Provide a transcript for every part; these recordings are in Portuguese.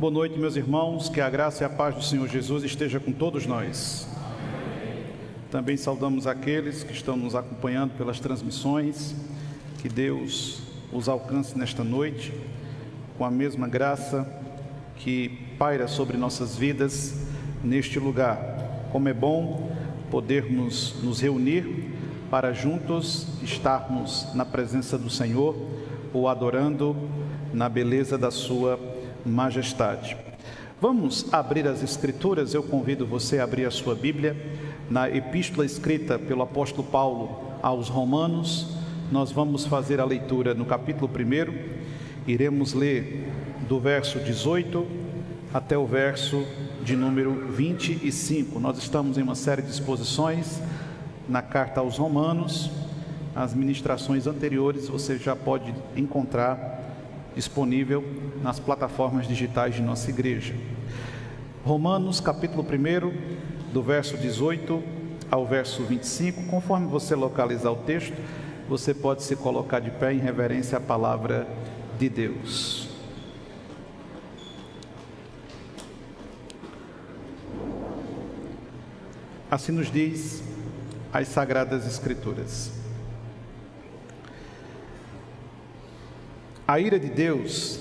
Boa noite, meus irmãos, que a graça e a paz do Senhor Jesus esteja com todos nós. Também saudamos aqueles que estão nos acompanhando pelas transmissões, que Deus os alcance nesta noite, com a mesma graça que paira sobre nossas vidas neste lugar. Como é bom podermos nos reunir para juntos estarmos na presença do Senhor, o adorando na beleza da sua majestade. Vamos abrir as Escrituras. Eu convido você a abrir a sua Bíblia na epístola escrita pelo apóstolo Paulo aos Romanos. Nós vamos fazer a leitura no capítulo 1, iremos ler do verso 18 até o verso de número 25. Nós estamos em uma série de exposições na carta aos Romanos. As ministrações anteriores você já pode encontrar disponível nas plataformas digitais de nossa igreja. Romanos capítulo 1, do verso 18 ao verso 25. Conforme você localizar o texto, você pode se colocar de pé em reverência à palavra de Deus. Assim nos diz as Sagradas Escrituras: a ira de Deus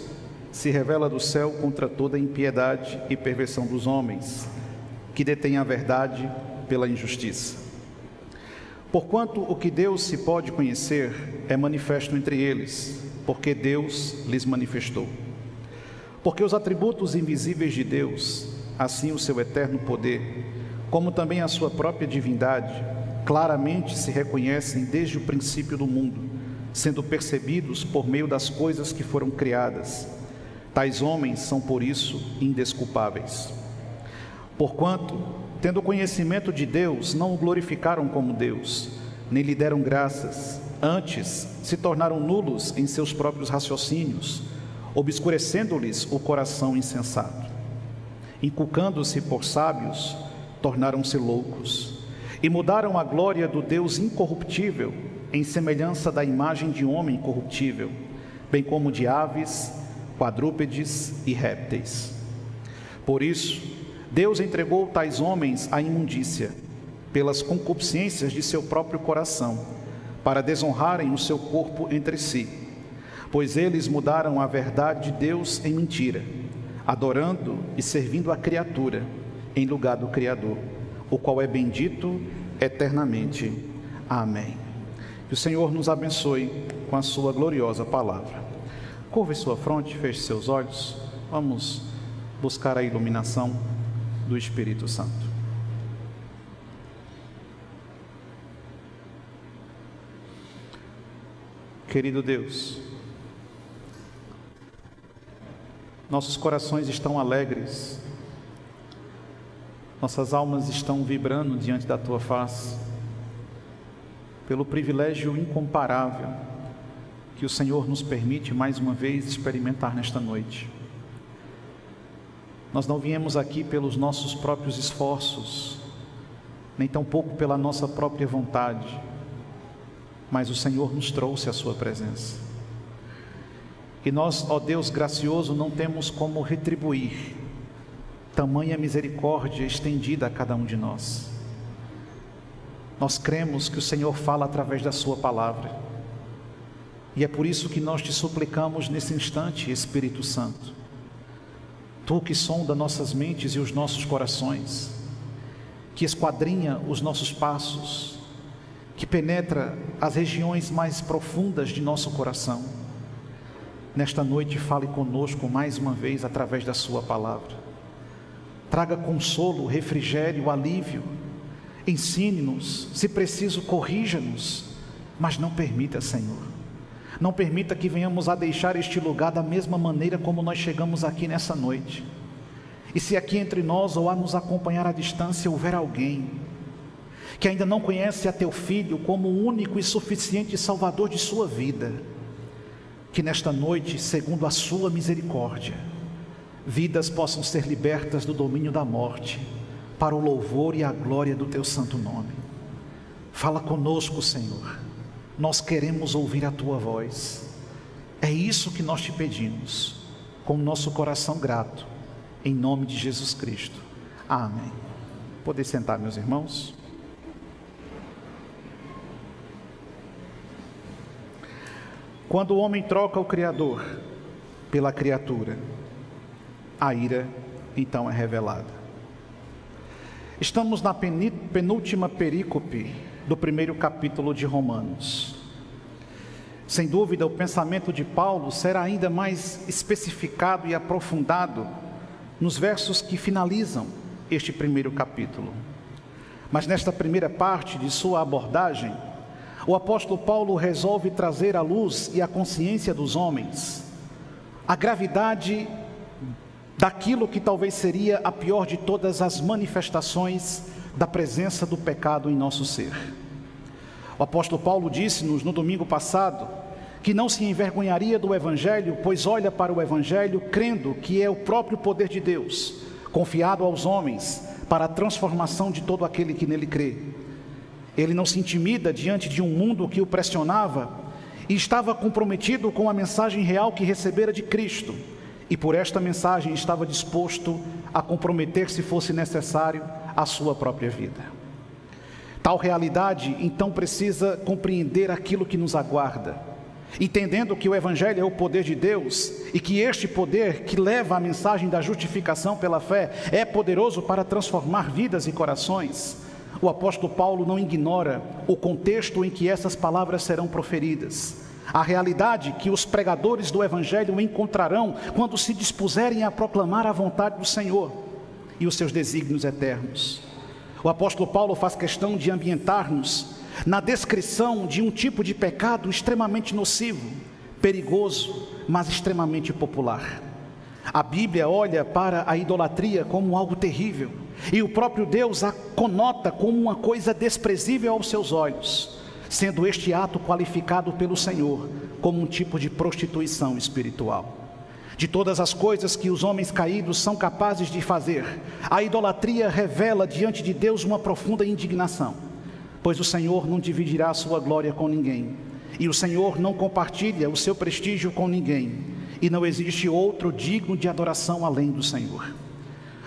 se revela do céu contra toda impiedade e perversão dos homens, que detêm a verdade pela injustiça. Porquanto o que Deus se pode conhecer é manifesto entre eles, porque Deus lhes manifestou. Porque os atributos invisíveis de Deus, assim o seu eterno poder, como também a sua própria divindade, claramente se reconhecem desde o princípio do mundo, sendo percebidos por meio das coisas que foram criadas. Tais homens são, por isso, indesculpáveis. Porquanto, tendo conhecimento de Deus, não o glorificaram como Deus, nem lhe deram graças, antes se tornaram nulos em seus próprios raciocínios, obscurecendo-lhes o coração insensato. Inculcando-se por sábios, tornaram-se loucos, e mudaram a glória do Deus incorruptível em semelhança da imagem de homem corruptível, bem como de aves, quadrúpedes e répteis. Por isso, Deus entregou tais homens à imundícia, pelas concupiscências de seu próprio coração, para desonrarem o seu corpo entre si, pois eles mudaram a verdade de Deus em mentira, adorando e servindo a criatura, em lugar do Criador, o qual é bendito eternamente. Amém. Que o Senhor nos abençoe com a sua gloriosa palavra. Curve sua fronte, feche seus olhos. Vamos buscar a iluminação do Espírito Santo. Querido Deus, nossos corações estão alegres, nossas almas estão vibrando diante da Tua face, pelo privilégio incomparável que o Senhor nos permite mais uma vez experimentar nesta noite. Nós não viemos aqui pelos nossos próprios esforços, nem tampouco pela nossa própria vontade, mas o Senhor nos trouxe à sua presença. E nós, ó Deus gracioso, não temos como retribuir tamanha misericórdia estendida a cada um de nós. Nós cremos que o Senhor fala através da sua palavra, e é por isso que nós te suplicamos nesse instante, Espírito Santo, Tu que sonda nossas mentes e os nossos corações, que esquadrinha os nossos passos, que penetra as regiões mais profundas de nosso coração, nesta noite fale conosco mais uma vez através da sua palavra. Traga consolo, refrigério, alívio. Ensine-nos, se preciso, corrija-nos, mas não permita, Senhor, não permita que venhamos a deixar este lugar da mesma maneira como nós chegamos aqui nessa noite. E se aqui entre nós ou a nos acompanhar à distância houver alguém que ainda não conhece a Teu Filho como o único e suficiente Salvador de sua vida, que nesta noite, segundo a sua misericórdia, vidas possam ser libertas do domínio da morte, para o louvor e a glória do Teu santo nome. Fala conosco, Senhor, nós queremos ouvir a Tua voz. É isso que nós te pedimos, com o nosso coração grato, em nome de Jesus Cristo. Amém. Podem sentar, meus irmãos. Quando o homem troca o Criador pela criatura, a ira então é revelada. Estamos na penúltima perícope do primeiro capítulo de Romanos. Sem dúvida, o pensamento de Paulo será ainda mais especificado e aprofundado nos versos que finalizam este primeiro capítulo. Mas nesta primeira parte de sua abordagem, o apóstolo Paulo resolve trazer à luz e à consciência dos homens a gravidade daquilo que talvez seria a pior de todas as manifestações da presença do pecado em nosso ser. O apóstolo Paulo disse-nos no domingo passado que não se envergonharia do Evangelho, pois olha para o Evangelho crendo que é o próprio poder de Deus, confiado aos homens para a transformação de todo aquele que nele crê. Ele não se intimida diante de um mundo que o pressionava e estava comprometido com a mensagem real que recebera de Cristo, e por esta mensagem estava disposto a comprometer, se fosse necessário, a sua própria vida. Tal realidade, então, precisa compreender aquilo que nos aguarda, entendendo que o Evangelho é o poder de Deus e que este poder que leva a mensagem da justificação pela fé é poderoso para transformar vidas e corações. O apóstolo Paulo não ignora o contexto em que essas palavras serão proferidas, a realidade que os pregadores do Evangelho encontrarão quando se dispuserem a proclamar a vontade do Senhor e os seus desígnios eternos. O apóstolo Paulo faz questão de ambientar-nos na descrição de um tipo de pecado extremamente nocivo, perigoso, mas extremamente popular. A Bíblia olha para a idolatria como algo terrível, e o próprio Deus a conota como uma coisa desprezível aos seus olhos, sendo este ato qualificado pelo Senhor como um tipo de prostituição espiritual. De todas as coisas que os homens caídos são capazes de fazer, a idolatria revela diante de Deus uma profunda indignação, pois o Senhor não dividirá a sua glória com ninguém, e o Senhor não compartilha o seu prestígio com ninguém, e não existe outro digno de adoração além do Senhor.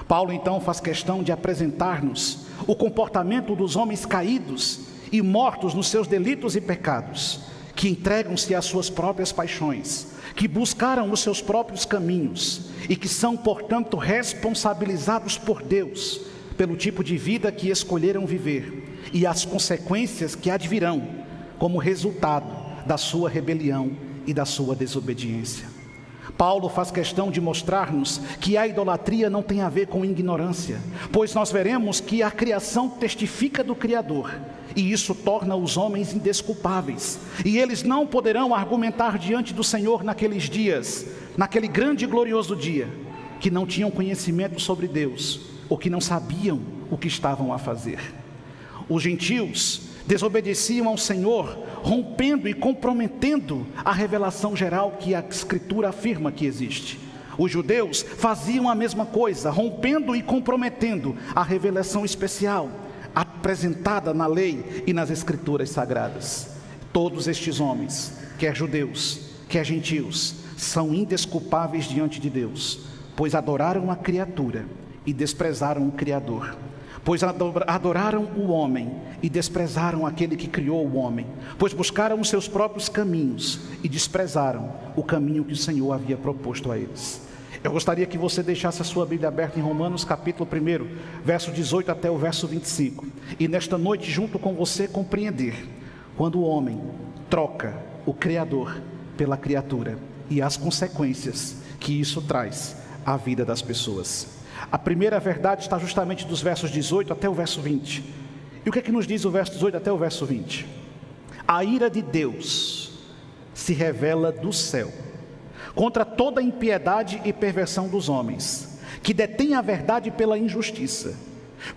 Paulo então faz questão de apresentar-nos o comportamento dos homens caídos e mortos nos seus delitos e pecados, que entregam-se às suas próprias paixões, que buscaram os seus próprios caminhos e que são, portanto, responsabilizados por Deus pelo tipo de vida que escolheram viver e as consequências que advirão como resultado da sua rebelião e da sua desobediência. Paulo faz questão de mostrar-nos que a idolatria não tem a ver com ignorância, pois nós veremos que a criação testifica do Criador, e isso torna os homens indesculpáveis, e eles não poderão argumentar diante do Senhor naqueles dias, naquele grande e glorioso dia, que não tinham conhecimento sobre Deus, ou que não sabiam o que estavam a fazer. Os gentios desobedeciam ao Senhor, rompendo e comprometendo a revelação geral que a Escritura afirma que existe. Os judeus faziam a mesma coisa, rompendo e comprometendo a revelação especial apresentada na lei e nas Escrituras sagradas. Todos estes homens, quer judeus, quer gentios, são indesculpáveis diante de Deus, pois adoraram a criatura e desprezaram o Criador. Pois adoraram o homem e desprezaram aquele que criou o homem, pois buscaram os seus próprios caminhos e desprezaram o caminho que o Senhor havia proposto a eles. Eu gostaria que você deixasse a sua Bíblia aberta em Romanos capítulo 1, verso 18 até o verso 25, e nesta noite junto com você compreender quando o homem troca o Criador pela criatura e as consequências que isso traz à vida das pessoas. A primeira verdade está justamente dos versos 18 até o verso 20. E o que é que nos diz o verso 18 até o verso 20? A ira de Deus se revela do céu contra toda impiedade e perversão dos homens, que detêm a verdade pela injustiça.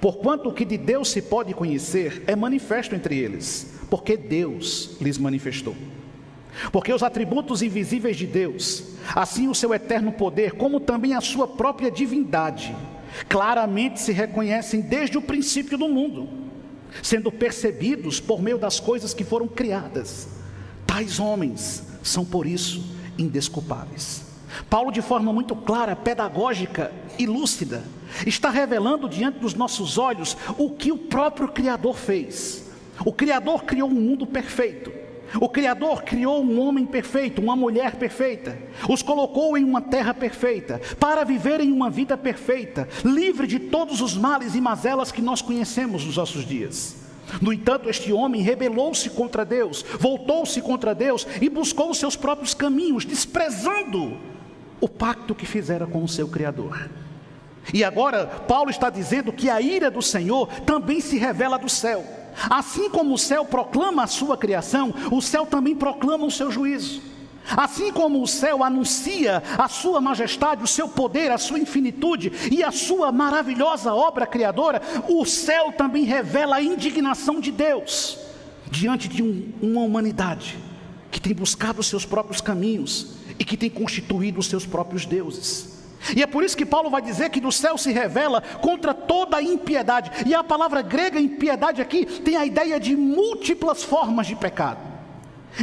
Porquanto o que de Deus se pode conhecer é manifesto entre eles, porque Deus lhes manifestou. Porque os atributos invisíveis de Deus, assim o seu eterno poder, como também a sua própria divindade, claramente se reconhecem desde o princípio do mundo, sendo percebidos por meio das coisas que foram criadas. Tais homens são por isso indesculpáveis. Paulo, de forma muito clara, pedagógica e lúcida, está revelando diante dos nossos olhos o que o próprio Criador fez. O Criador criou um mundo perfeito. O Criador criou um homem perfeito, uma mulher perfeita. Os colocou em uma terra perfeita, para viverem uma vida perfeita, livre de todos os males e mazelas que nós conhecemos nos nossos dias. No entanto, este homem rebelou-se contra Deus, voltou-se contra Deus e buscou os seus próprios caminhos, desprezando o pacto que fizera com o seu Criador. E agora, Paulo está dizendo que a ira do Senhor também se revela do céu. Assim como o céu proclama a sua criação, o céu também proclama o seu juízo. Assim como o céu anuncia a sua majestade, o seu poder, a sua infinitude e a sua maravilhosa obra criadora, o céu também revela a indignação de Deus diante de uma humanidade que tem buscado os seus próprios caminhos e que tem constituído os seus próprios deuses. E é por isso que Paulo vai dizer que do céu se revela contra toda a impiedade. E a palavra grega impiedade aqui tem a ideia de múltiplas formas de pecado.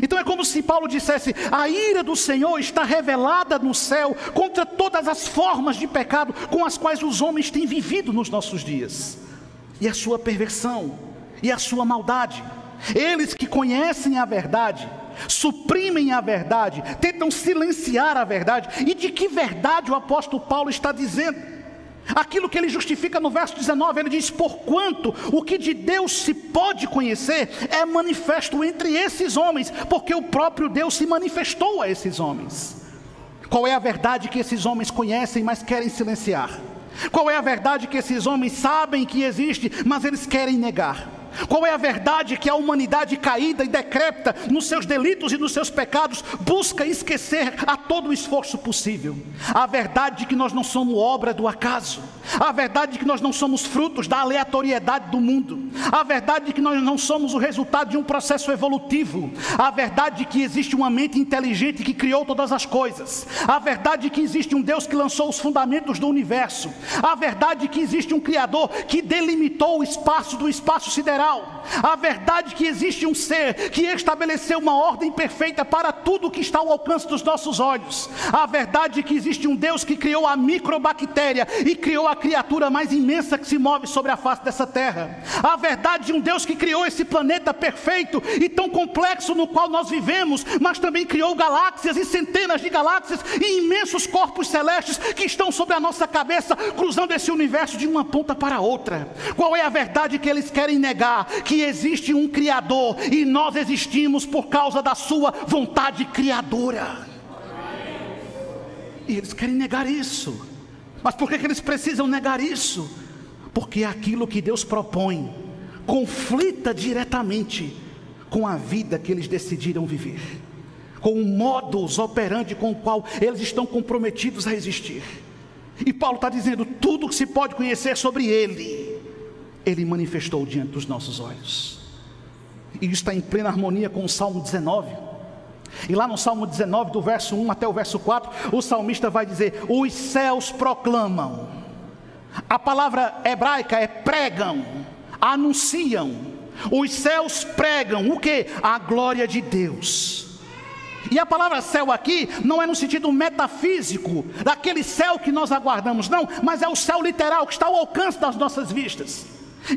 Então é como se Paulo dissesse: a ira do Senhor está revelada no céu contra todas as formas de pecado com as quais os homens têm vivido nos nossos dias, e a sua perversão, e a sua maldade. Eles que conhecem a verdade, suprimem a verdade, tentam silenciar a verdade. E de que verdade o apóstolo Paulo está dizendo? Aquilo que ele justifica no verso 19, ele diz: porquanto o que de Deus se pode conhecer é manifesto entre esses homens, porque o próprio Deus se manifestou a esses homens. Qual é a verdade que esses homens conhecem, mas querem silenciar? Qual é a verdade que esses homens sabem que existe, mas eles querem negar? Qual é a verdade que a humanidade caída e decrépita nos seus delitos e nos seus pecados busca esquecer a todo o esforço possível? A verdade de que nós não somos obra do acaso. A verdade de que nós não somos frutos da aleatoriedade do mundo. A verdade de que nós não somos o resultado de um processo evolutivo. A verdade de que existe uma mente inteligente que criou todas as coisas. A verdade de que existe um Deus que lançou os fundamentos do universo. A verdade de que existe um Criador que delimitou o espaço do espaço sideral. A verdade que existe um ser que estabeleceu uma ordem perfeita para tudo que está ao alcance dos nossos olhos. A verdade que existe um Deus que criou a microbactéria e criou a criatura mais imensa que se move sobre a face dessa terra. A verdade de um Deus que criou esse planeta perfeito e tão complexo no qual nós vivemos, mas também criou galáxias e centenas de galáxias e imensos corpos celestes que estão sobre a nossa cabeça, cruzando esse universo de uma ponta para a outra. Qual é a verdade que eles querem negar? Que existe um Criador e nós existimos por causa da sua vontade criadora. E eles querem negar isso. Mas por que eles precisam negar isso? Porque aquilo que Deus propõe conflita diretamente com a vida que eles decidiram viver, com o modus operandi com o qual eles estão comprometidos a existir. E Paulo está dizendo: tudo que se pode conhecer sobre Ele manifestou diante dos nossos olhos. E isso está em plena harmonia com o Salmo 19. E lá no Salmo 19, do verso 1 até o verso 4, o salmista vai dizer: os céus proclamam. A palavra hebraica é pregam, anunciam. Os céus pregam o quê? A glória de Deus. E a palavra céu aqui não é no sentido metafísico, daquele céu que nós aguardamos, não, mas é o céu literal que está ao alcance das nossas vistas.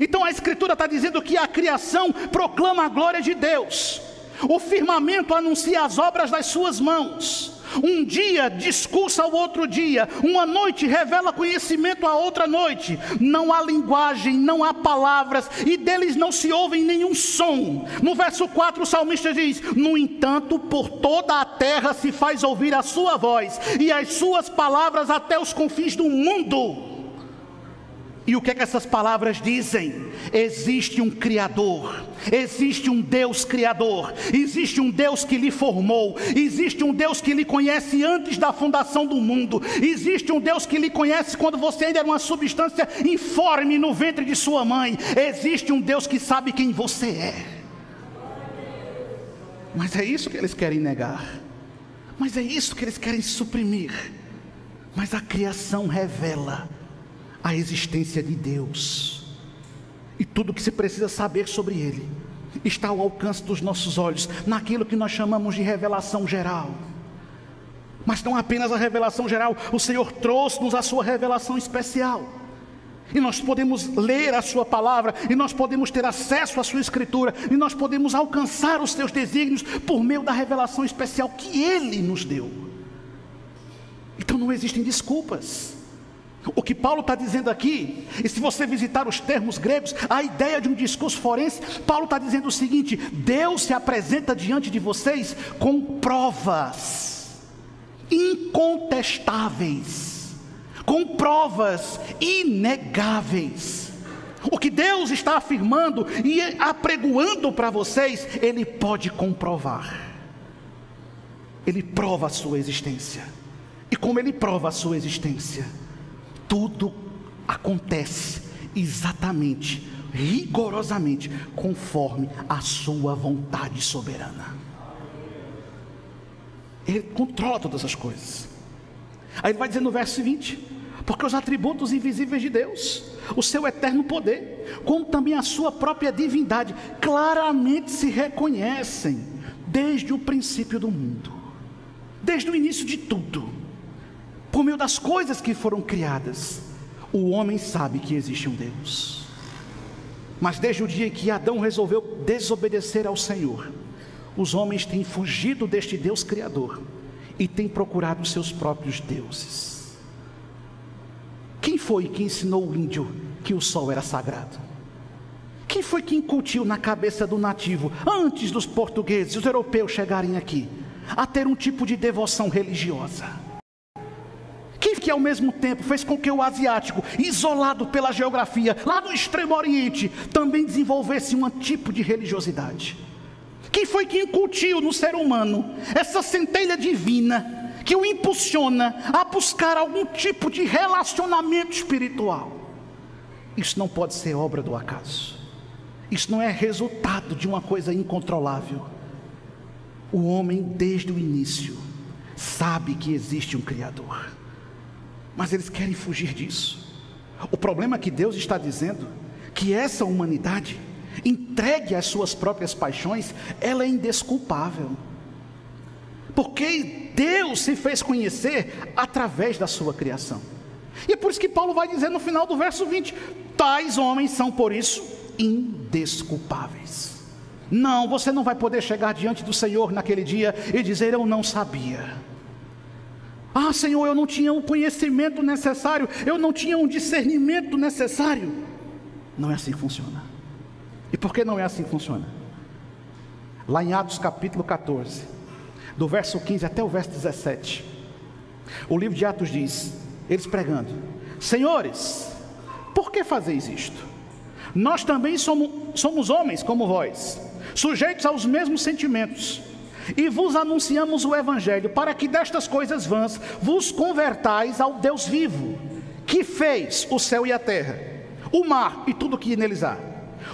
Então a Escritura está dizendo que a criação proclama a glória de Deus. O firmamento anuncia as obras das suas mãos. Um dia discursa ao outro dia, uma noite revela conhecimento à outra noite. Não há linguagem, não há palavras, e deles não se ouve nenhum som. No verso 4 o salmista diz: no entanto, por toda a terra se faz ouvir a sua voz, e as suas palavras até os confins do mundo. E o que é que essas palavras dizem? Existe um Criador, existe um Deus Criador, existe um Deus que lhe formou, existe um Deus que lhe conhece antes da fundação do mundo, existe um Deus que lhe conhece quando você ainda era uma substância informe no ventre de sua mãe, existe um Deus que sabe quem você é. Mas é isso que eles querem negar, mas é isso que eles querem suprimir. Mas a criação revela a existência de Deus, e tudo o que se precisa saber sobre Ele está ao alcance dos nossos olhos, naquilo que nós chamamos de revelação geral. Mas não apenas a revelação geral, o Senhor trouxe-nos a sua revelação especial. E nós podemos ler a sua palavra, e nós podemos ter acesso à sua escritura, e nós podemos alcançar os seus desígnios por meio da revelação especial que Ele nos deu. Então não existem desculpas. O que Paulo está dizendo aqui, e se você visitar os termos gregos, a ideia de um discurso forense, Paulo está dizendo o seguinte: Deus se apresenta diante de vocês com provas incontestáveis, com provas inegáveis. O que Deus está afirmando e apregoando para vocês, Ele pode comprovar. Ele prova a sua existência. E como Ele prova a sua existência, tudo acontece exatamente, rigorosamente, conforme a sua vontade soberana. Ele controla todas as coisas. Aí ele vai dizer no verso 20: porque os atributos invisíveis de Deus, o seu eterno poder, como também a sua própria divindade, claramente se reconhecem desde o princípio do mundo, desde o início de tudo. Por meio das coisas que foram criadas, o homem sabe que existe um Deus. Mas desde o dia em que Adão resolveu desobedecer ao Senhor, os homens têm fugido deste Deus Criador e têm procurado os seus próprios deuses. Quem foi que ensinou o índio que o sol era sagrado? Quem foi que incutiu na cabeça do nativo, antes dos portugueses, os europeus chegarem aqui, a ter um tipo de devoção religiosa? Quem que ao mesmo tempo fez com que o asiático, isolado pela geografia, lá no extremo oriente, também desenvolvesse um tipo de religiosidade? Quem foi que incutiu no ser humano essa centelha divina que o impulsiona a buscar algum tipo de relacionamento espiritual? Isso não pode ser obra do acaso. Isso não é resultado de uma coisa incontrolável. O homem, desde o início, sabe que existe um Criador, mas eles querem fugir disso. O problema é que Deus está dizendo que essa humanidade, entregue às suas próprias paixões, ela é indesculpável, porque Deus se fez conhecer através da sua criação. E é por isso que Paulo vai dizer no final do verso 20: tais homens são por isso indesculpáveis. Não, você não vai poder chegar diante do Senhor naquele dia e dizer: eu não sabia. Ah, Senhor, eu não tinha o conhecimento necessário, eu não tinha um discernimento necessário. Não é assim que funciona. E por que não é assim que funciona? Lá em Atos capítulo 14, do verso 15 até o verso 17, o livro de Atos diz, eles pregando: senhores, por que fazeis isto? Nós também somos homens como vós, sujeitos aos mesmos sentimentos, e vos anunciamos o Evangelho, para que destas coisas vãs vos convertais ao Deus vivo, que fez o céu e a terra, o mar e tudo o que neles há,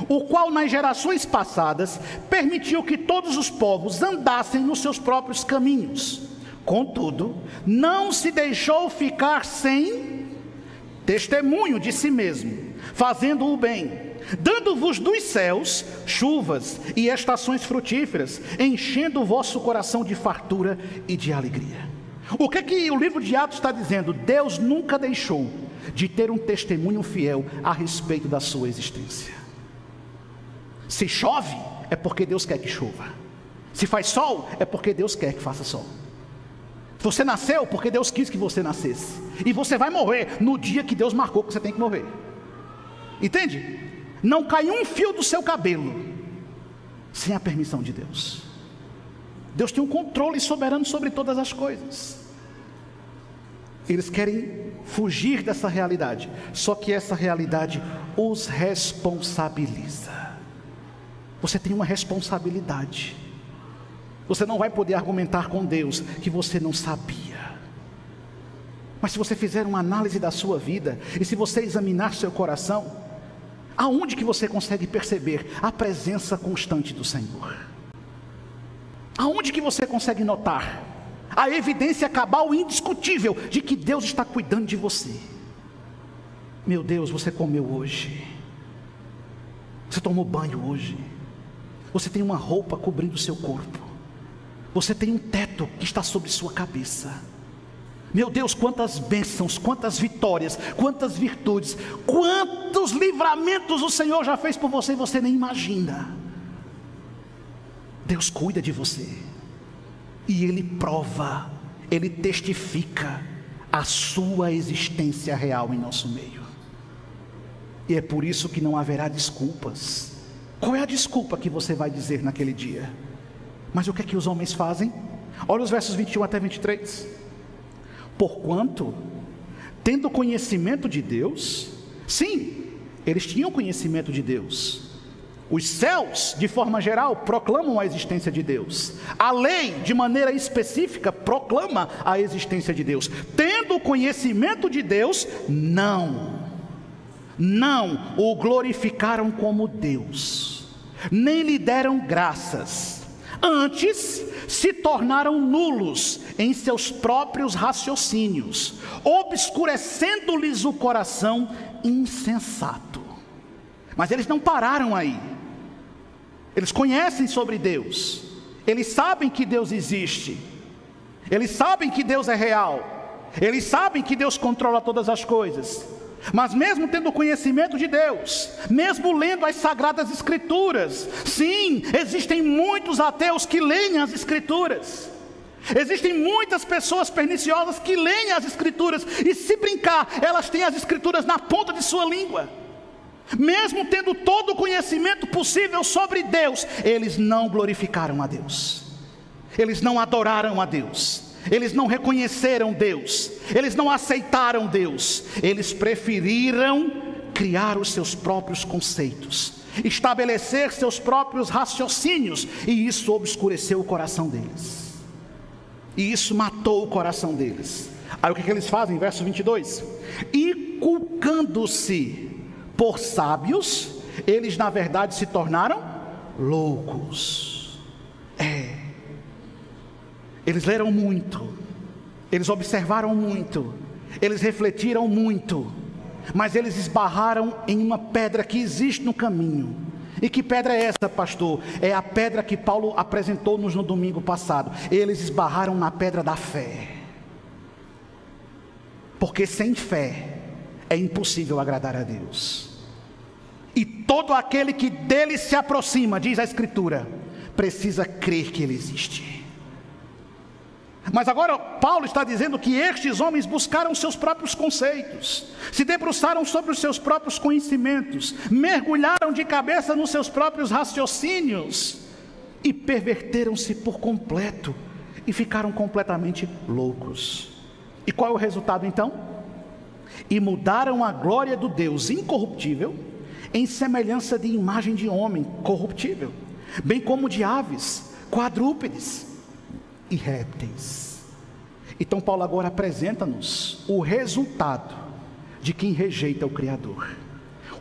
o qual nas gerações passadas permitiu que todos os povos andassem nos seus próprios caminhos. Contudo, não se deixou ficar sem testemunho de si mesmo, fazendo o bem, dando-vos dos céus chuvas e estações frutíferas, enchendo o vosso coração de fartura e de alegria. O que o livro de Atos está dizendo? Deus nunca deixou de ter um testemunho fiel a respeito da sua existência. Se chove, é porque Deus quer que chova. Se faz sol, é porque Deus quer que faça sol. Você nasceu porque Deus quis que você nascesse, e você vai morrer no dia que Deus marcou que você tem que morrer. Entende? Não cai um fio do seu cabelo sem a permissão de Deus. Deus tem um controle soberano sobre todas as coisas. Eles querem fugir dessa realidade, só que essa realidade os responsabiliza. Você tem uma responsabilidade. Você não vai poder argumentar com Deus que você não sabia. Mas se você fizer uma análise da sua vida, e se você examinar seu coração, aonde que você consegue perceber a presença constante do Senhor? Aonde que você consegue notar a evidência cabal e indiscutível de que Deus está cuidando de você? Meu Deus, você comeu hoje, você tomou banho hoje, você tem uma roupa cobrindo o seu corpo, você tem um teto que está sobre sua cabeça. Meu Deus, quantas bênçãos, quantas vitórias, quantas virtudes, quantos livramentos o Senhor já fez por você e você nem imagina. Deus cuida de você, e Ele prova, Ele testifica a sua existência real em nosso meio. E é por isso que não haverá desculpas. Qual é a desculpa que você vai dizer naquele dia? Mas o que é que os homens fazem? Olha os versos 21 até 23. Porquanto, tendo conhecimento de Deus, sim, eles tinham conhecimento de Deus. Os céus, de forma geral, proclamam a existência de Deus. A lei, de maneira específica, proclama a existência de Deus. Tendo conhecimento de Deus, não o glorificaram como Deus, nem lhe deram graças. Antes, se tornaram nulos em seus próprios raciocínios, obscurecendo-lhes o coração insensato. Mas eles não pararam aí. Eles conhecem sobre Deus, eles sabem que Deus existe, eles sabem que Deus é real, eles sabem que Deus controla todas as coisas. Mas mesmo tendo conhecimento de Deus, mesmo lendo as Sagradas Escrituras, sim, existem muitos ateus que leem as Escrituras. Existem muitas pessoas perniciosas que leem as Escrituras, e se brincar, elas têm as Escrituras na ponta de sua língua. Mesmo tendo todo o conhecimento possível sobre Deus, eles não glorificaram a Deus, eles não adoraram a Deus, eles não reconheceram Deus, eles não aceitaram Deus. Eles preferiram criar os seus próprios conceitos, estabelecer seus próprios raciocínios, e isso obscureceu o coração deles, e isso matou o coração deles. Aí o que eles fazem? Verso 22: e culcando-se por sábios, eles na verdade se tornaram loucos. Eles leram muito, eles observaram muito, eles refletiram muito, mas eles esbarraram em uma pedra que existe no caminho. E que pedra é essa, pastor? É a pedra que Paulo apresentou-nos no domingo passado. Eles esbarraram na pedra da fé, porque sem fé é impossível agradar a Deus. E todo aquele que dele se aproxima, diz a Escritura, precisa crer que ele existe. Mas agora Paulo está dizendo que estes homens buscaram seus próprios conceitos, se debruçaram sobre os seus próprios conhecimentos, mergulharam de cabeça nos seus próprios raciocínios e perverteram-se por completo e ficaram completamente loucos. E qual é o resultado então? E mudaram a glória do Deus incorruptível em semelhança de imagem de homem corruptível, bem como de aves, quadrúpedes e répteis. Então Paulo agora apresenta-nos o resultado de quem rejeita o Criador,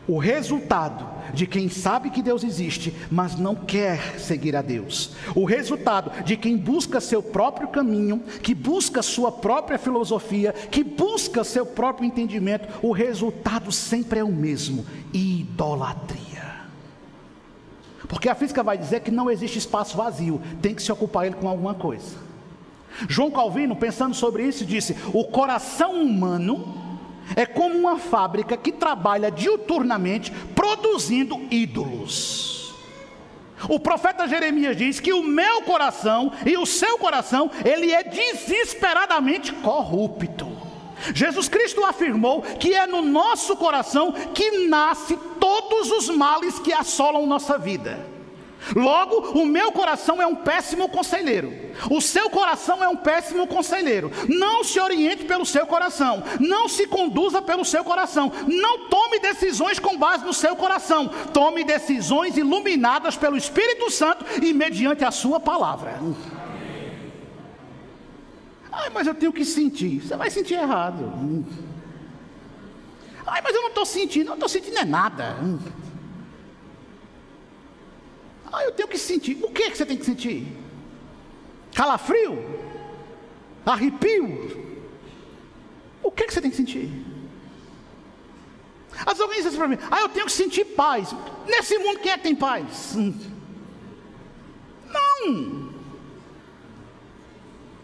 o resultado de quem sabe que Deus existe, mas não quer seguir a Deus, o resultado de quem busca seu próprio caminho, que busca sua própria filosofia, que busca seu próprio entendimento. O resultado sempre é o mesmo: idolatria. Porque a física vai dizer que não existe espaço vazio, tem que se ocupar ele com alguma coisa. João Calvino, pensando sobre isso, disse: o coração humano é como uma fábrica que trabalha diuturnamente produzindo ídolos. O profeta Jeremias diz que o meu coração e o seu coração, ele é desesperadamente corrupto. Jesus Cristo afirmou que é no nosso coração que nasce todos os males que assolam nossa vida. Logo, o meu coração é um péssimo conselheiro, o seu coração é um péssimo conselheiro. Não se oriente pelo seu coração, não se conduza pelo seu coração, não tome decisões com base no seu coração, tome decisões iluminadas pelo Espírito Santo e mediante a sua palavra. Mas eu tenho que sentir. Você vai sentir errado. Mas eu não estou sentindo é nada. Eu tenho que sentir. O que você tem que sentir? Calafrio? Arrepio? O que você tem que sentir? As alguém dizem para mim: eu tenho que sentir paz. Nesse mundo, quem é que tem paz?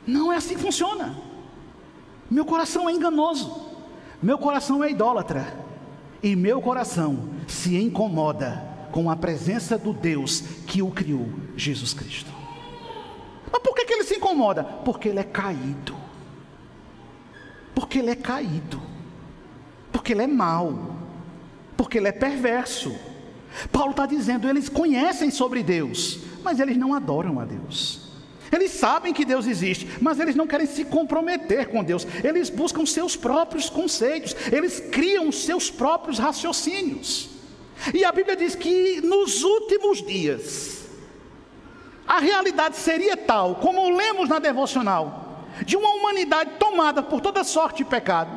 Não é assim que funciona. Meu coração é enganoso, meu coração é idólatra, e meu coração se incomoda com a presença do Deus que o criou, Jesus Cristo. Mas por que ele se incomoda? Porque ele é caído. Porque ele é caído. Porque ele é mau. Porque ele é perverso. Paulo está dizendo, eles conhecem sobre Deus, mas eles não adoram a Deus. Eles sabem que Deus existe, mas eles não querem se comprometer com Deus. Eles buscam seus próprios conceitos, eles criam seus próprios raciocínios. E a Bíblia diz que nos últimos dias, a realidade seria tal, como lemos na devocional, de uma humanidade tomada por toda sorte de pecado.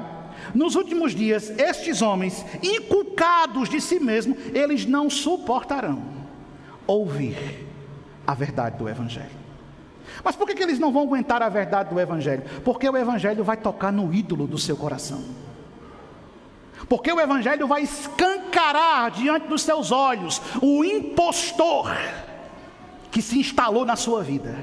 Nos últimos dias, estes homens, inculcados de si mesmos, eles não suportarão ouvir a verdade do Evangelho. Mas por que eles não vão aguentar a verdade do Evangelho? Porque o Evangelho vai tocar no ídolo do seu coração. Porque o Evangelho vai escancarar diante dos seus olhos o impostor que se instalou na sua vida.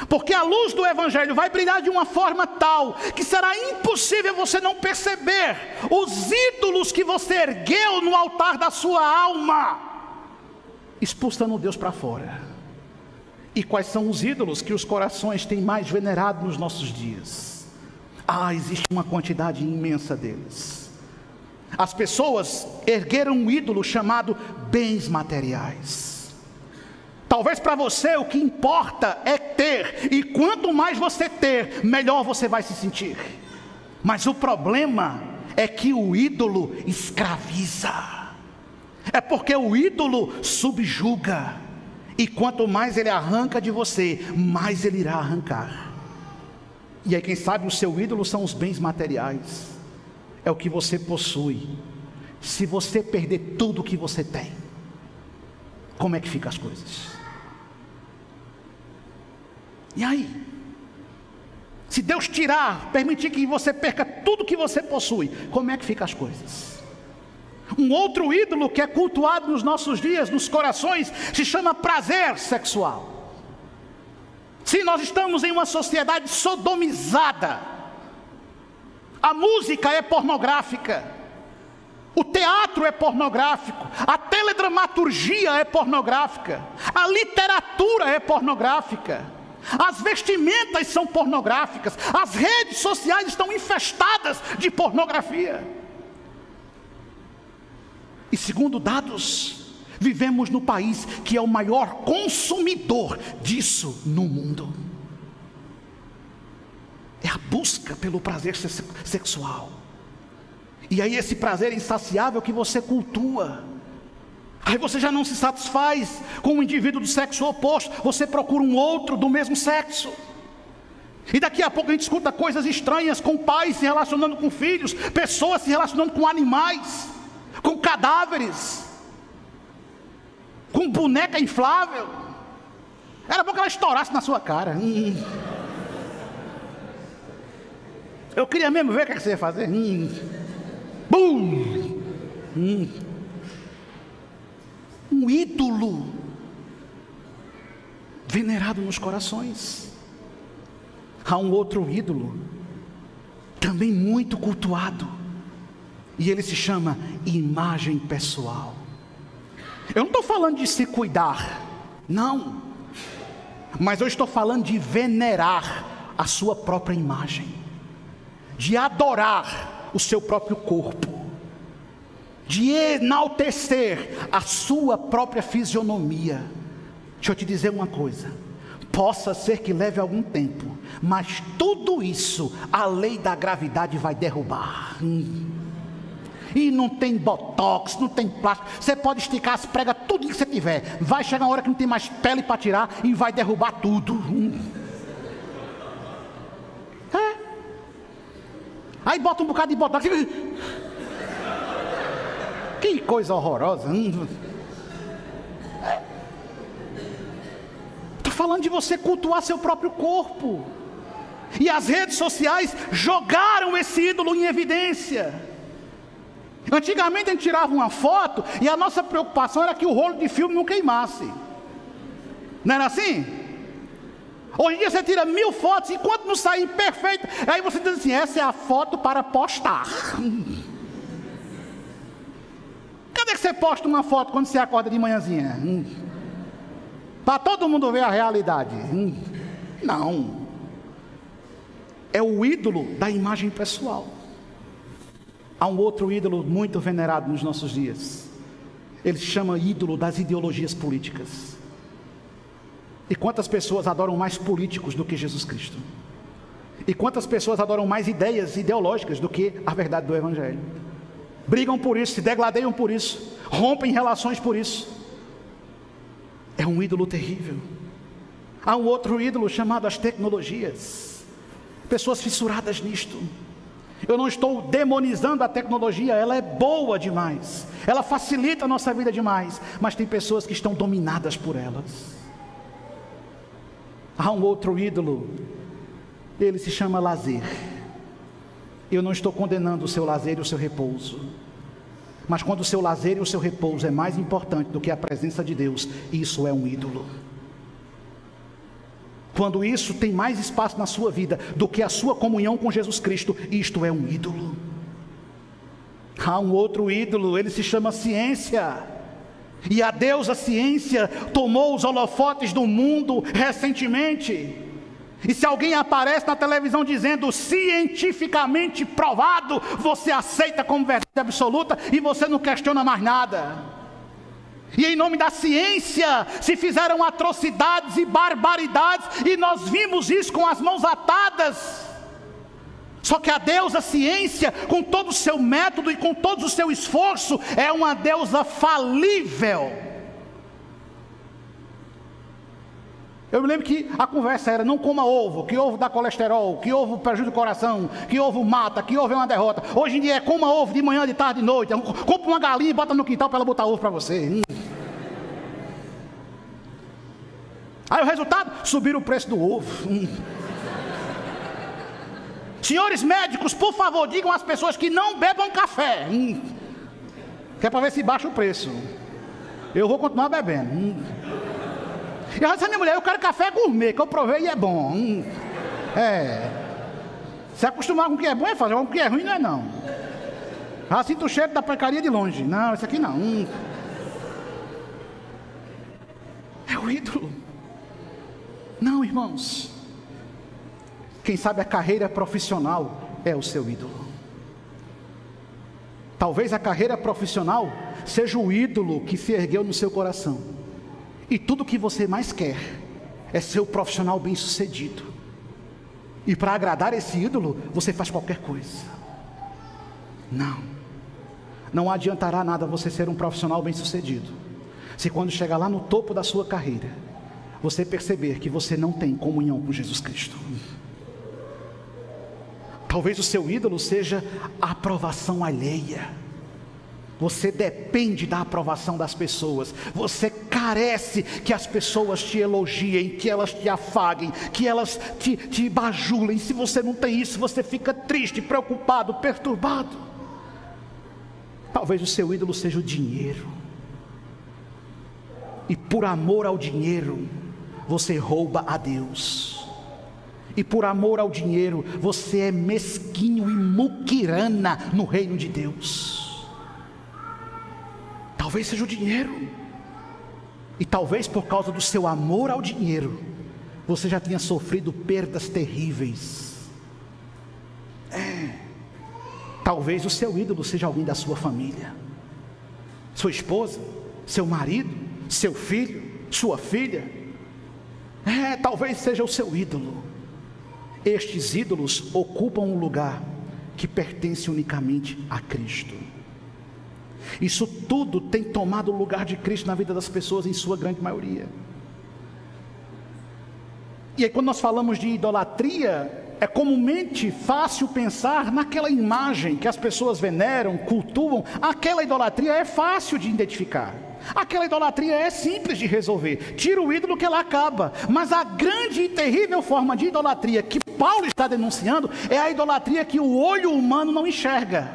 Porque a luz do Evangelho vai brilhar de uma forma tal que será impossível você não perceber os ídolos que você ergueu no altar da sua alma, expulsando Deus para fora. E quais são os ídolos que os corações têm mais venerado nos nossos dias? Existe uma quantidade imensa deles. As pessoas ergueram um ídolo chamado bens materiais. Talvez para você o que importa é ter, e quanto mais você ter, melhor você vai se sentir. Mas o problema é que o ídolo escraviza. É porque o ídolo subjuga. E quanto mais ele arranca de você, mais ele irá arrancar. E aí quem sabe o seu ídolo são os bens materiais. É o que você possui. Se você perder tudo o que você tem, como é que ficam as coisas? E aí? Se Deus tirar, permitir que você perca tudo que você possui, como é que ficam as coisas? Um outro ídolo que é cultuado nos nossos dias, nos corações, se chama prazer sexual. Sim, nós estamos em uma sociedade sodomizada. A música é pornográfica, o teatro é pornográfico, a teledramaturgia é pornográfica, a literatura é pornográfica, as vestimentas são pornográficas, as redes sociais estão infestadas de pornografia. E segundo dados, vivemos no país que é o maior consumidor disso no mundo. É a busca pelo prazer sexual. E aí esse prazer insaciável que você cultua. Aí você já não se satisfaz com um indivíduo do sexo oposto, você procura um outro do mesmo sexo. E daqui a pouco a gente escuta coisas estranhas, com pais se relacionando com filhos, pessoas se relacionando com animais, com cadáveres, com boneca inflável. Era bom que ela estourasse na sua cara. Eu queria mesmo ver o que você ia fazer. Bum! Um ídolo venerado nos corações. Há um outro ídolo também muito cultuado, e ele se chama imagem pessoal. Eu não estou falando de se cuidar, não, mas eu estou falando de venerar a sua própria imagem, de adorar o seu próprio corpo, de enaltecer a sua própria fisionomia. Deixa eu te dizer uma coisa, possa ser que leve algum tempo, mas tudo isso a lei da gravidade vai derrubar. E não tem botox, não tem plástico, você pode esticar as pregas, tudo que você tiver, vai chegar uma hora que não tem mais pele para tirar e vai derrubar tudo. Aí bota um bocado de botox. Que coisa horrorosa. Estou falando de você cultuar seu próprio corpo. E as redes sociais jogaram esse ídolo em evidência. Antigamente a gente tirava uma foto e a nossa preocupação era que o rolo de filme não queimasse. Não era assim? Hoje em dia você tira 1000 fotos, enquanto não sair perfeito, aí você diz assim: essa é a foto para postar. Cadê que você posta uma foto quando você acorda de manhãzinha? Para todo mundo ver a realidade? Não. É o ídolo da imagem pessoal. Há um outro ídolo muito venerado nos nossos dias. Ele se chama ídolo das ideologias políticas. E quantas pessoas adoram mais políticos do que Jesus Cristo? E quantas pessoas adoram mais ideias ideológicas do que a verdade do Evangelho? Brigam por isso, se degladeiam por isso, rompem relações por isso. É um ídolo terrível. Há um outro ídolo chamado as tecnologias. Pessoas fissuradas nisto. Eu não estou demonizando a tecnologia, ela é boa demais, ela facilita a nossa vida demais, mas tem pessoas que estão dominadas por elas. Há um outro ídolo, ele se chama lazer. Eu não estou condenando o seu lazer e o seu repouso, mas quando o seu lazer e o seu repouso é mais importante do que a presença de Deus, isso é um ídolo. Quando isso tem mais espaço na sua vida do que a sua comunhão com Jesus Cristo, isto é um ídolo. Há um outro ídolo, ele se chama ciência. E a deusa ciência tomou os holofotes do mundo recentemente. E se alguém aparece na televisão dizendo cientificamente provado, você aceita como verdade absoluta e você não questiona mais nada. E em nome da ciência se fizeram atrocidades e barbaridades, e nós vimos isso com as mãos atadas. Só que a deusa ciência, com todo o seu método e com todo o seu esforço, é uma deusa falível. Eu me lembro que a conversa era: não coma ovo, que ovo dá colesterol, que ovo prejudica o coração, que ovo mata, que ovo é uma derrota. Hoje em dia é: coma ovo de manhã, de tarde, de noite. Compra uma galinha e bota no quintal para ela botar ovo para você. Aí o resultado? Subiram o preço do ovo. Senhores médicos, por favor, digam às pessoas que não bebam café, que é para ver se baixa o preço. Eu vou continuar bebendo. E eu disse à minha mulher: eu quero café gourmet, que eu provei e é bom. Se acostumar com o que é bom é fácil, com o que é ruim não é não. Já sinto o cheiro da porcaria de longe. Não, isso aqui não. É o ídolo. Não, irmãos. Quem sabe a carreira profissional é o seu ídolo. Talvez a carreira profissional seja o ídolo que se ergueu no seu coração. E tudo que você mais quer é ser o profissional bem-sucedido. E para agradar esse ídolo, você faz qualquer coisa. Não adiantará nada você ser um profissional bem-sucedido, se quando chegar lá no topo da sua carreira, você perceber que você não tem comunhão com Jesus Cristo. Talvez o seu ídolo seja a aprovação alheia. Você depende da aprovação das pessoas. Você carece que as pessoas te elogiem, que elas te afaguem, que elas te bajulem. Se você não tem isso, você fica triste, preocupado, perturbado. Talvez o seu ídolo seja o dinheiro. E por amor ao dinheiro, você rouba a Deus. E por amor ao dinheiro, você é mesquinho e muquirana no reino de Deus. Talvez seja o dinheiro. E talvez por causa do seu amor ao dinheiro, você já tenha sofrido perdas terríveis. Talvez o seu ídolo seja alguém da sua família. Sua esposa, seu marido, seu filho, sua filha. Talvez seja o seu ídolo. Estes ídolos ocupam um lugar que pertence unicamente a Cristo. Isso tudo tem tomado o lugar de Cristo na vida das pessoas, em sua grande maioria. E aí, quando nós falamos de idolatria, é comumente fácil pensar naquela imagem que as pessoas veneram, cultuam. Aquela idolatria é fácil de identificar. Aquela idolatria é simples de resolver. Tira o ídolo que ela acaba. Mas a grande e terrível forma de idolatria que Paulo está denunciando é a idolatria que o olho humano não enxerga,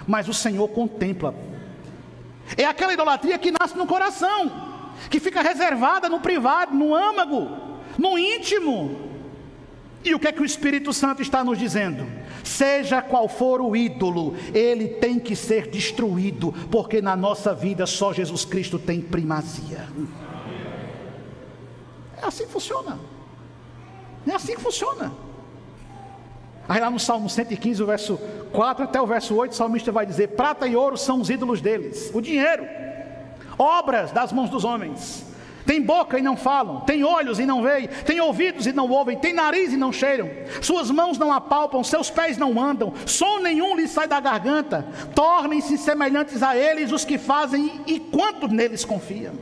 mas o Senhor contempla. É aquela idolatria que nasce no coração, que fica reservada no privado, no âmago, no íntimo. E o que é que o Espírito Santo está nos dizendo? Seja qual for o ídolo, ele tem que ser destruído, porque na nossa vida só Jesus Cristo tem primazia. É assim que funciona. É assim que funciona. Aí lá no Salmo 115, o verso 4 até o verso 8, o salmista vai dizer: prata e ouro são os ídolos deles, o dinheiro, obras das mãos dos homens. Tem boca e não falam, tem olhos e não veem, tem ouvidos e não ouvem, tem nariz e não cheiram, suas mãos não apalpam, seus pés não andam, som nenhum lhes sai da garganta. Tornem-se semelhantes a eles os que fazem e quanto neles confiam.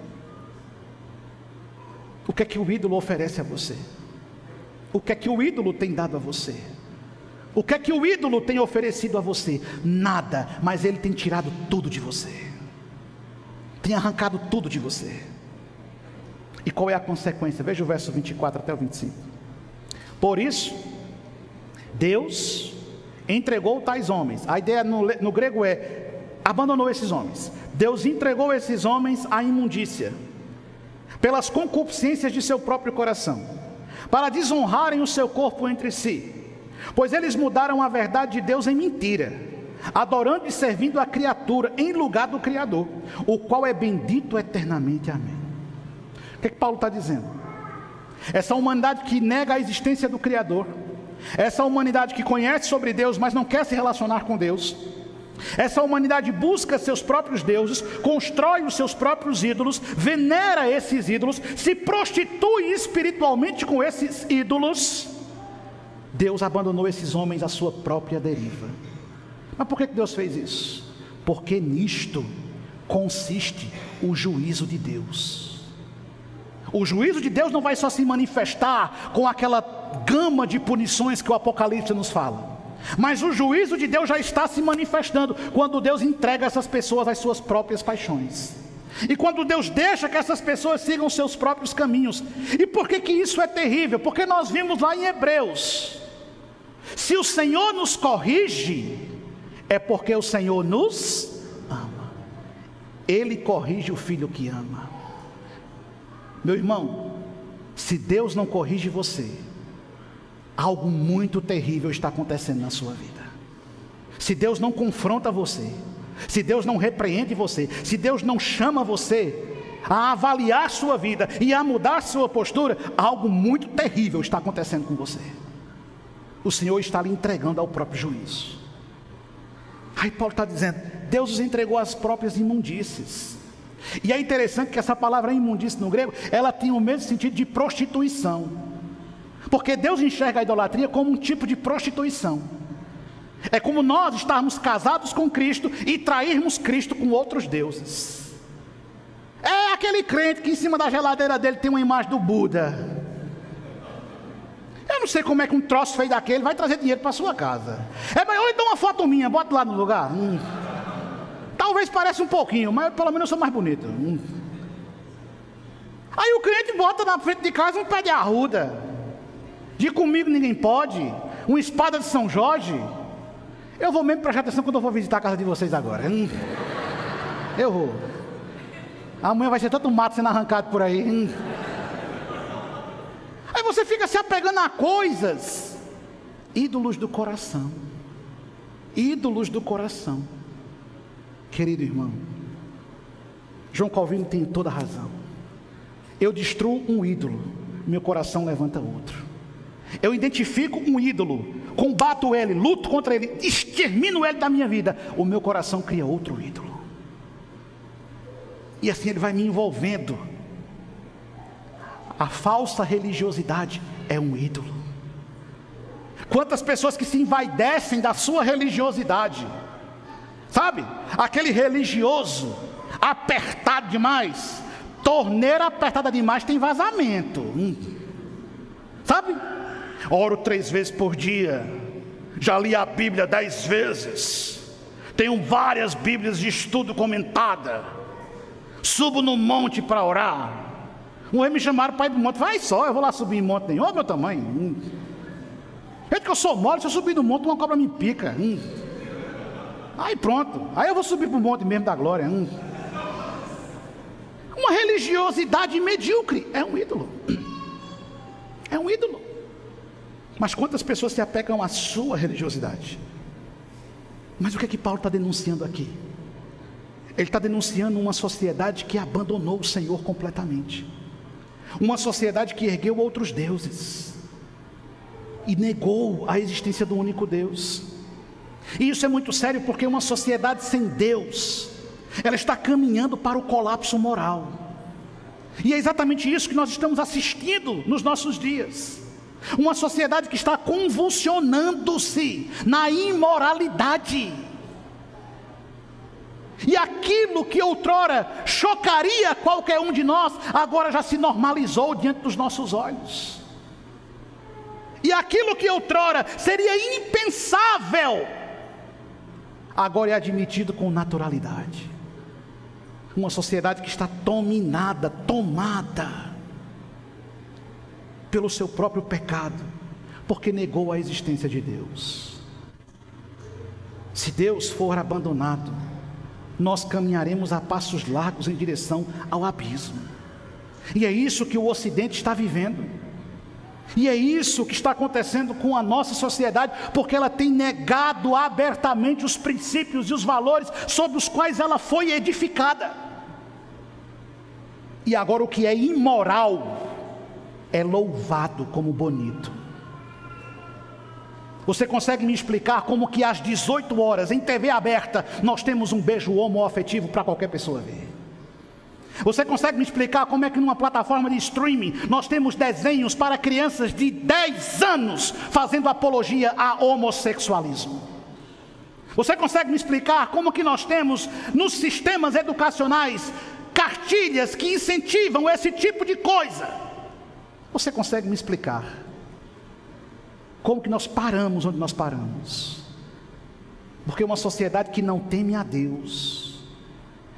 O que é que o ídolo oferece a você? O que é que o ídolo tem dado a você? O que é que o ídolo tem oferecido a você? Nada, mas ele tem tirado tudo de você, tem arrancado tudo de você. E qual é a consequência? Veja o verso 24 até o 25. Por isso, Deus entregou tais homens. A ideia no grego é: abandonou esses homens. Deus entregou esses homens à imundícia, pelas concupiscências de seu próprio coração, para desonrarem o seu corpo entre si. Pois eles mudaram a verdade de Deus em mentira, adorando e servindo a criatura em lugar do Criador, o qual é bendito eternamente. Amém. O que é que Paulo está dizendo? Essa humanidade que nega a existência do Criador, essa humanidade que conhece sobre Deus, mas não quer se relacionar com Deus, essa humanidade busca seus próprios deuses, constrói os seus próprios ídolos, venera esses ídolos, se prostitui espiritualmente com esses ídolos. Deus abandonou esses homens à sua própria deriva. Mas por que Deus fez isso? Porque nisto consiste o juízo de Deus. O juízo de Deus não vai só se manifestar com aquela gama de punições que o Apocalipse nos fala, mas o juízo de Deus já está se manifestando quando Deus entrega essas pessoas às suas próprias paixões, e quando Deus deixa que essas pessoas sigam seus próprios caminhos. E por que isso é terrível? Porque nós vimos lá em Hebreus: se o Senhor nos corrige, é porque o Senhor nos ama. Ele corrige o filho que ama. Meu irmão, se Deus não corrige você, algo muito terrível está acontecendo na sua vida. Se Deus não confronta você, se Deus não repreende você, se Deus não chama você a avaliar sua vida e a mudar sua postura, algo muito terrível está acontecendo com você. O Senhor está lhe entregando ao próprio juízo. Aí Paulo está dizendo: Deus os entregou às próprias imundícies. E é interessante que essa palavra imundície no grego, ela tem o mesmo sentido de prostituição, porque Deus enxerga a idolatria como um tipo de prostituição. É como nós estarmos casados com Cristo e trairmos Cristo com outros deuses. É aquele crente que em cima da geladeira dele tem uma imagem do Buda. Eu não sei como é que um troço feio daquele vai trazer dinheiro para sua casa. É melhor eu dar uma foto minha, bota lá no lugar. Talvez pareça um pouquinho, mas pelo menos eu sou mais bonito. Aí o cliente bota na frente de casa um pé de arruda, de comigo ninguém pode, uma espada de São Jorge. Eu vou mesmo prestar atenção quando eu for visitar a casa de vocês agora. Eu vou. Amanhã vai ser tanto mato sendo arrancado por aí. Aí você fica se apegando a coisas. Ídolos do coração. Ídolos do coração. Querido irmão, João Calvino tem toda a razão. Eu destruo um ídolo, meu coração levanta outro. Eu identifico um ídolo, combato ele, luto contra ele, extermino ele da minha vida, o meu coração cria outro ídolo. E assim ele vai me envolvendo. A falsa religiosidade é um ídolo. Quantas pessoas que se envaidecem da sua religiosidade, sabe? Aquele religioso apertado demais, torneira apertada demais tem vazamento, sabe? Oro 3 vezes por dia, já li a Bíblia 10 vezes, tenho várias Bíblias de estudo comentada, subo no monte para orar. Um dia me chamaram para ir para o monte, vai só, eu vou lá subir em monte nenhum, olha o meu tamanho. Gente que eu sou mole, se eu subir no monte uma cobra me pica. Aí pronto, aí eu vou subir para o monte mesmo da glória. Uma religiosidade medíocre é um ídolo. um ídolo. Mas quantas pessoas se apegam à sua religiosidade? Mas o que é que Paulo está denunciando aqui? Ele está denunciando uma sociedade que abandonou o Senhor completamente, uma sociedade que ergueu outros deuses e negou a existência do único Deus. E isso é muito sério, porque uma sociedade sem Deus, ela está caminhando para o colapso moral. E é exatamente isso que nós estamos assistindo nos nossos dias. Uma sociedade que está convulsionando-se na imoralidade. E aquilo que outrora chocaria qualquer um de nós, agora já se normalizou diante dos nossos olhos. E aquilo que outrora seria impensável, agora é admitido com naturalidade. Uma sociedade que está tomada pelo seu próprio pecado, porque negou a existência de Deus. Se Deus for abandonado, nós caminharemos a passos largos em direção ao abismo. E é isso que o Ocidente está vivendo. E é isso que está acontecendo com a nossa sociedade, porque ela tem negado abertamente os princípios e os valores sobre os quais ela foi edificada. E agora o que é imoral é louvado como bonito. Você consegue me explicar como que às 18 horas, em TV aberta, nós temos um beijo homoafetivo para qualquer pessoa ver? Você consegue me explicar como é que numa plataforma de streaming nós temos desenhos para crianças de 10 anos fazendo apologia a homossexualismo? Você consegue me explicar como que nós temos nos sistemas educacionais cartilhas que incentivam esse tipo de coisa? Você consegue me explicar como que nós paramos onde nós paramos? Porque uma sociedade que não teme a Deus,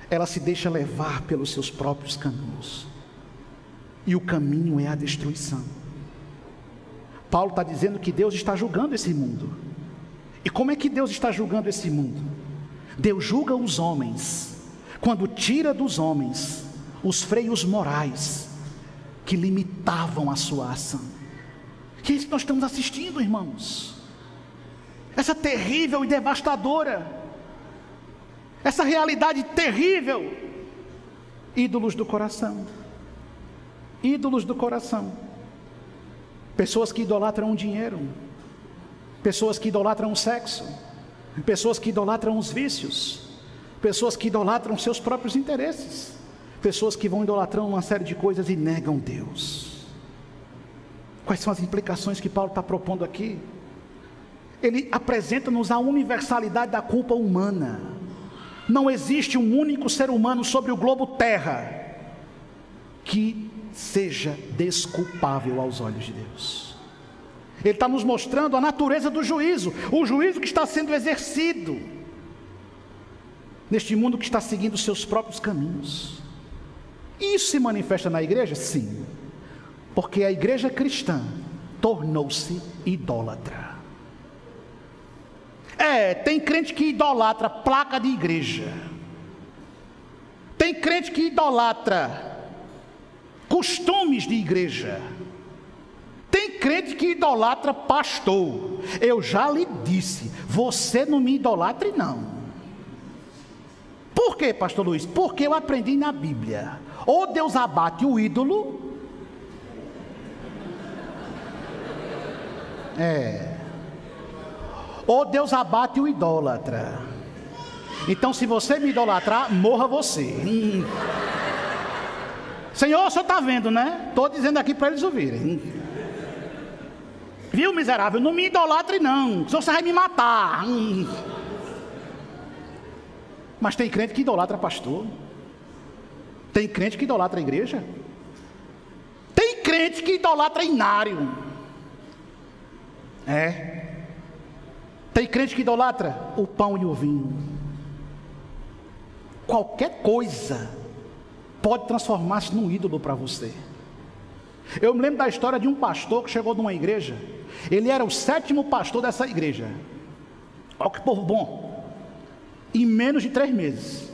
ela se deixa levar pelos seus próprios caminhos, e o caminho é a destruição. Paulo está dizendo que Deus está julgando esse mundo. E como é que Deus está julgando esse mundo? Deus julga os homens quando tira dos homens os freios morais que limitavam a sua ação. Que é isso que nós estamos assistindo, irmãos. Essa terrível e devastadora, essa realidade terrível. Ídolos do coração. Ídolos do coração. Pessoas que idolatram o dinheiro, pessoas que idolatram o sexo, pessoas que idolatram os vícios, pessoas que idolatram seus próprios interesses, pessoas que vão idolatrando uma série de coisas e negam Deus. Quais são as implicações que Paulo está propondo aqui? Ele apresenta-nos a universalidade da culpa humana. Não existe um único ser humano sobre o globo terra que seja desculpável aos olhos de Deus. Ele está nos mostrando a natureza do juízo, o juízo que está sendo exercido neste mundo que está seguindo os seus próprios caminhos. E isso se manifesta na igreja? Sim, porque a igreja cristã tornou-se idólatra. Tem crente que idolatra placa de igreja, tem crente que idolatra costumes de igreja, tem crente que idolatra pastor. Eu já lhe disse, você não me idolatre não. Por quê, pastor Luiz? Porque eu aprendi na Bíblia, ou Deus abate o ídolo, ou Deus abate o idólatra. Então se você me idolatrar, morra você. Senhor, o senhor está vendo, né? Estou dizendo aqui para eles ouvirem. Viu, miserável? Não me idolatre não, senão você vai me matar. Mas tem crente que idolatra pastor, tem crente que idolatra a igreja, tem crente que idolatra inário, tem crente que idolatra o pão e o vinho. Qualquer coisa pode transformar-se num ídolo para você. Eu me lembro da história de um pastor que chegou numa igreja. Ele era o 7º pastor dessa igreja. Olha que povo bom. Em menos de 3 meses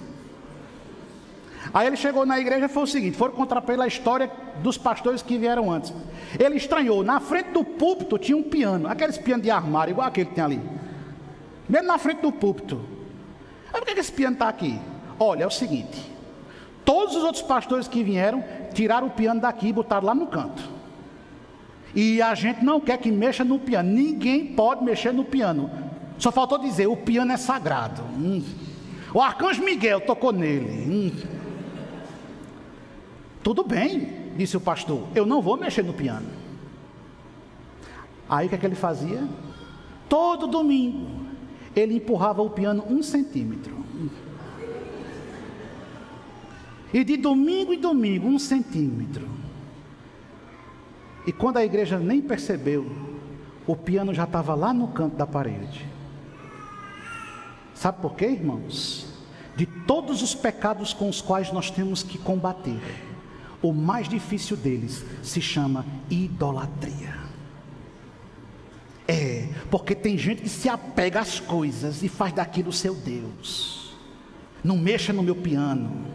Aí ele chegou na igreja e foi o seguinte: foram contar para ele a história dos pastores que vieram antes. Ele estranhou, na frente do púlpito tinha um piano, aqueles pianos de armário, igual aquele que tem ali, mesmo na frente do púlpito. Aí por que esse piano está aqui? Olha, é o seguinte: todos os outros pastores que vieram, tiraram o piano daqui e botaram lá no canto. E a gente não quer que mexa no piano, ninguém pode mexer no piano. Só faltou dizer, o piano é sagrado. O arcanjo Miguel tocou nele. Tudo bem, disse o pastor, eu não vou mexer no piano. Aí o que é que ele fazia? Todo domingo ele empurrava o piano 1 centímetro. E de domingo em domingo 1 centímetro. E quando a igreja nem percebeu, o piano já estava lá no canto da parede. Sabe por quê, irmãos? De todos os pecados com os quais nós temos que combater, o mais difícil deles se chama idolatria. Porque tem gente que se apega às coisas e faz daquilo o seu Deus. Não mexa no meu piano.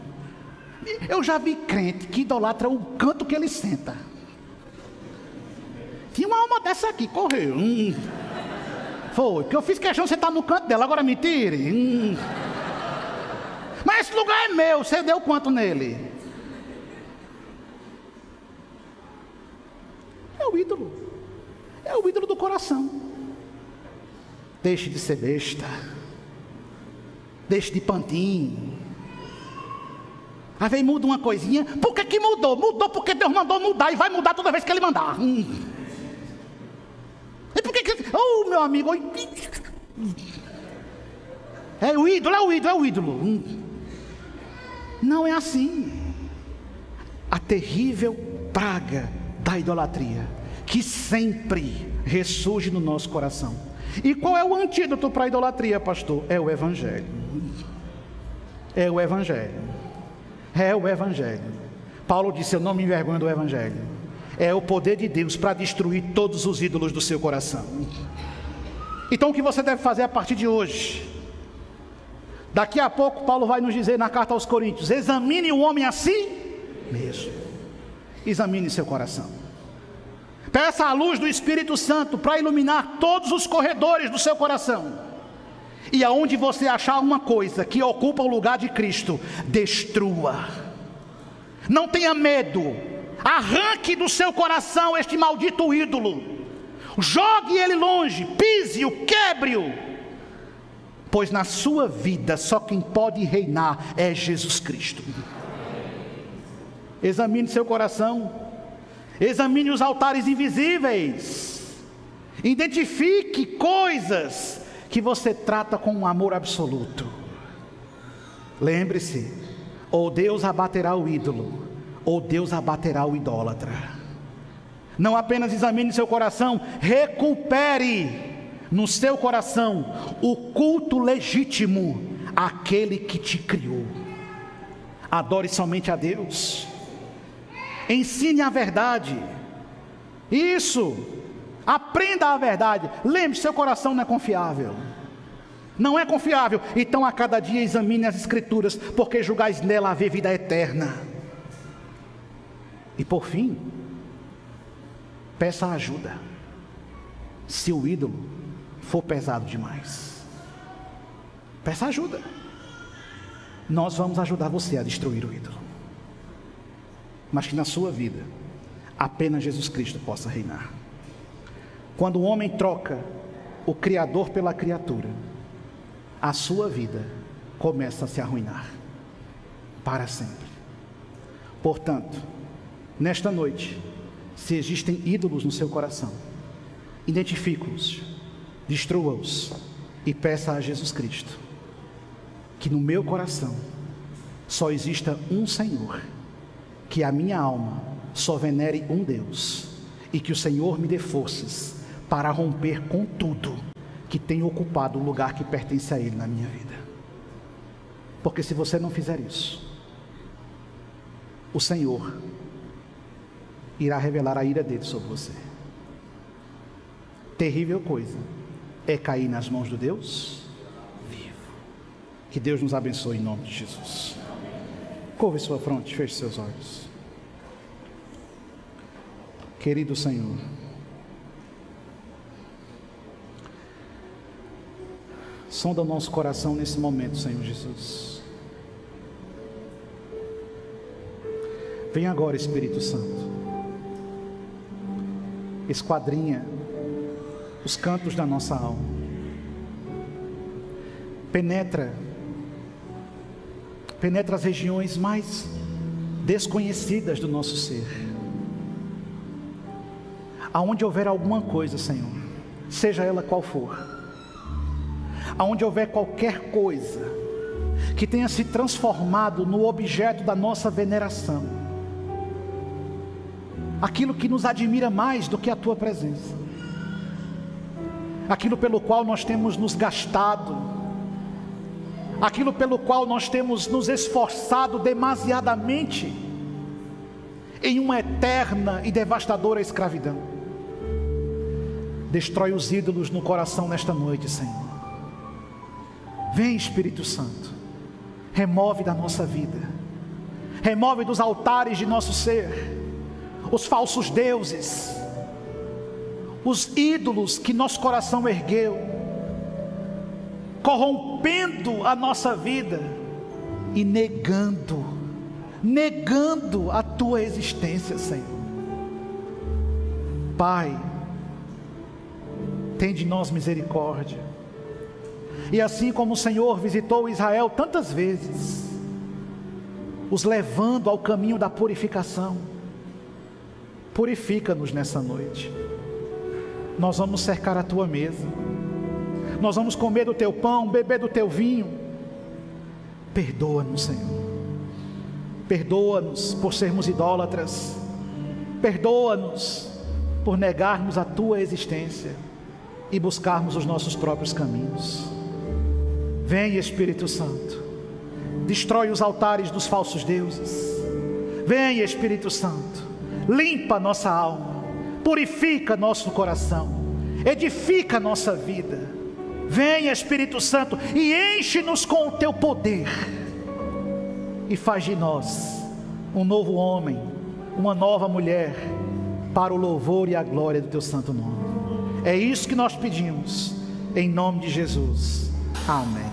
Eu já vi crente que idolatra o canto que ele senta. Tinha uma alma dessa aqui, correu. Foi, porque eu fiz questão de sentar no canto dela, agora me tire. Mas esse lugar é meu, você deu quanto nele? É o ídolo. É o ídolo do coração. Deixe de ser besta. Deixe de pantinho. Aí vem, muda uma coisinha. Por que mudou? Mudou porque Deus mandou mudar e vai mudar toda vez que Ele mandar. E por que... Oh, meu amigo. É o ídolo, é o ídolo, é o ídolo. Não é assim. A terrível praga da idolatria, que sempre ressurge no nosso coração. E qual é o antídoto para a idolatria, pastor? É o Evangelho. É o Evangelho. É o Evangelho. Paulo disse, eu não me envergonho do Evangelho. É o poder de Deus para destruir todos os ídolos do seu coração. Então o que você deve fazer a partir de hoje? Daqui a pouco Paulo vai nos dizer na carta aos Coríntios, examine o homem a si mesmo. Examine seu coração. Peça a luz do Espírito Santo para iluminar todos os corredores do seu coração. E aonde você achar uma coisa que ocupa o lugar de Cristo, destrua. Não tenha medo. Arranque do seu coração este maldito ídolo. Jogue ele longe, pise-o, quebre-o. Pois na sua vida só quem pode reinar é Jesus Cristo. Examine seu coração. Examine os altares invisíveis. Identifique coisas que você trata com um amor absoluto. Lembre-se, ou Deus abaterá o ídolo, ou Deus abaterá o idólatra. Não apenas examine seu coração, recupere no seu coração o culto legítimo àquele que te criou. Adore somente a Deus. Ensine a verdade. Isso. Aprenda a verdade. Lembre-se, seu coração não é confiável. Não é confiável. Então a cada dia examine as Escrituras, porque julgais nela haver vida eterna. E por fim, peça ajuda. Se o ídolo for pesado demais, peça ajuda. Nós vamos ajudar você a destruir o ídolo. Mas que na sua vida apenas Jesus Cristo possa reinar. Quando o homem troca o Criador pela criatura, a sua vida começa a se arruinar para sempre. Portanto, nesta noite, se existem ídolos no seu coração, identifique-os, destrua-os e peça a Jesus Cristo que no meu coração só exista um Senhor, que a minha alma só venere um Deus, e que o Senhor me dê forças para romper com tudo que tem ocupado o lugar que pertence a Ele na minha vida. Porque se você não fizer isso, o Senhor irá revelar a ira dele sobre você. Terrível coisa é cair nas mãos do Deus vivo. Que Deus nos abençoe em nome de Jesus. Curve sua fronte, feche seus olhos. Querido Senhor, sonda o nosso coração nesse momento, Senhor Jesus. Vem agora, Espírito Santo. Esquadrinha os cantos da nossa alma. Penetra as regiões mais desconhecidas do nosso ser. Aonde houver alguma coisa, Senhor, seja ela qual for, aonde houver qualquer coisa que tenha se transformado no objeto da nossa veneração, aquilo que nos admira mais do que a Tua presença, aquilo pelo qual nós temos nos gastado, aquilo pelo qual nós temos nos esforçado demasiadamente em uma eterna e devastadora escravidão. Destrói os ídolos no coração nesta noite, Senhor. Vem, Espírito Santo, remove da nossa vida, remove dos altares de nosso ser os falsos deuses, os ídolos que nosso coração ergueu, corrompendo a nossa vida e negando a Tua existência, Senhor. Pai, tem de nós misericórdia. E assim como o Senhor visitou Israel tantas vezes, os levando ao caminho da purificação, purifica-nos nessa noite. Nós vamos cercar a Tua mesa, nós vamos comer do Teu pão, beber do Teu vinho. Perdoa-nos, Senhor. Perdoa-nos por sermos idólatras. Perdoa-nos por negarmos a Tua existência e buscarmos os nossos próprios caminhos. Vem, Espírito Santo, destrói os altares dos falsos deuses. Vem, Espírito Santo, limpa nossa alma, purifica nosso coração, edifica nossa vida. Vem, Espírito Santo, e enche-nos com o Teu poder, e faz de nós um novo homem, uma nova mulher, para o louvor e a glória do Teu santo nome. É isso que nós pedimos, em nome de Jesus. Amém.